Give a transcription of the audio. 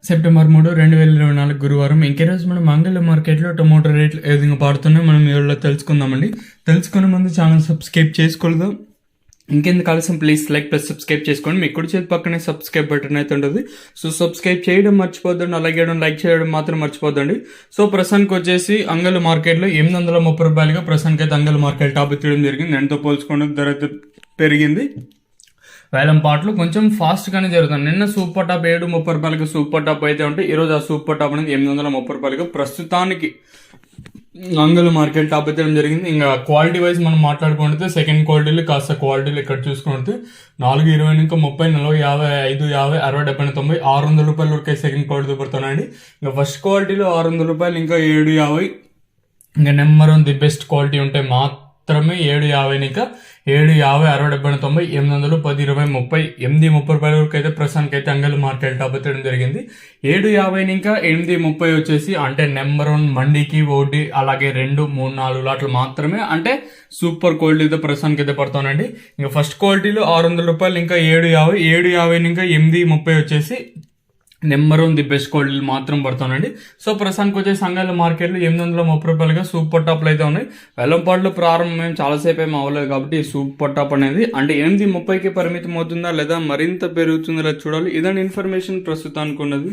September 3, 2024 గురువారం. ఇంకే రోజు మనం మంగళ మార్కెట్లో టొమాటో రేట్లు ఏ విధంగా పాడుతున్నాయో మనం ఈ రోజులో తెలుసుకుందామండి. తెలుసుకునే ముందు ఛానల్ సబ్స్క్రైబ్ చేసుకోలేదు. ఇంకెందుకు ఆలస్యం, ప్లీజ్ లైక్ ప్లస్ సబ్స్క్రైబ్ చేసుకోండి. మీ కుడి చేతి పక్కనే సబ్స్క్రైబ్ బటన్ అయితే ఉంటుంది. సో సబ్స్క్రైబ్ చేయడం మర్చిపోద్దండి, అలాగే లైక్ చేయడం మాత్రం మర్చిపోద్దండి. సో ప్రస్తుతానికి వచ్చేసి అంగళ మార్కెట్లో 830 రూపాయలుగా ప్రస్తుతానికి అయితే అంగళ మార్కెట్ టాప్ ఎత్తడం జరిగింది. దాంతో పోల్చుకోవడం ధర అయితే పెరిగింది. వేలం పాటలు కొంచెం ఫాస్ట్గానే జరుగుతుంది. నిన్న సూపర్ టాప్ 730 రూపాయలకి సూపర్ టాప్ అయితే ఉంటే ఈరోజు ఆ సూపర్ టాప్ అనేది 830 రూపాయలకి ప్రస్తుతానికి అంగళ మార్కెట్ టాప్ అయితే జరిగింది. ఇంకా క్వాలిటీ వైజ్ మనం మాట్లాడుకుంటే సెకండ్ క్వాలిటీలు కాస్త క్వాలిటీలు ఇక్కడ చూసుకుంటే 420 ఇంకా 30 40 50 50 60 70 90 600 రూపాయల వరకు సెకండ్ క్వాలిటీ పడుతున్నాయండి. ఇంకా ఫస్ట్ క్వాలిటీలో 600 రూపాయలు ఇంకా 750. ఇంకా నెంబర్ 1 ది బెస్ట్ క్వాలిటీ ఉంటే మాత్రమే 750 ఇంకా 750 60 70 90 800 10 20 30 830 రూపాయల వరకు అయితే ప్రస్తుతానికి అయితే అంగళ మార్కెట్ టాప్ ఎత్తడం జరిగింది. 750 ఇంకా 830 వచ్చేసి అంటే నెంబర్ 1 మండీకి ఒకటి, అలాగే 2 3 4 లాట్లు మాత్రమే అంటే సూపర్ క్వాలిటీతో ప్రస్తుతానికి అయితే పడుతానండి. ఇంకా ఫస్ట్ క్వాలిటీలో 600 రూపాయలు ఇంకా 750 ఇంకా 830 వచ్చేసి నెంబర్ 1 ది బెస్ట్ క్వాలిటీలు మాత్రం పడుతానండి. సో ప్రస్తుతానికి వచ్చే సంఘాల మార్కెట్లో 830 రూపాయలుగా సూపర్ టాప్లు అయితే ఉన్నాయి. వెల్లంపాడులో ప్రారంభం ఏం చాలాసేపు ఏం అవ్వలేదు కాబట్టి సూపర్ టాప్ అనేది అంటే 830కి పరిమితం అవుతుందా లేదా మరింత పెరుగుతుందా చూడాలి. ఇదండి ఇన్ఫర్మేషన్ ప్రస్తుతానికి ఉన్నది.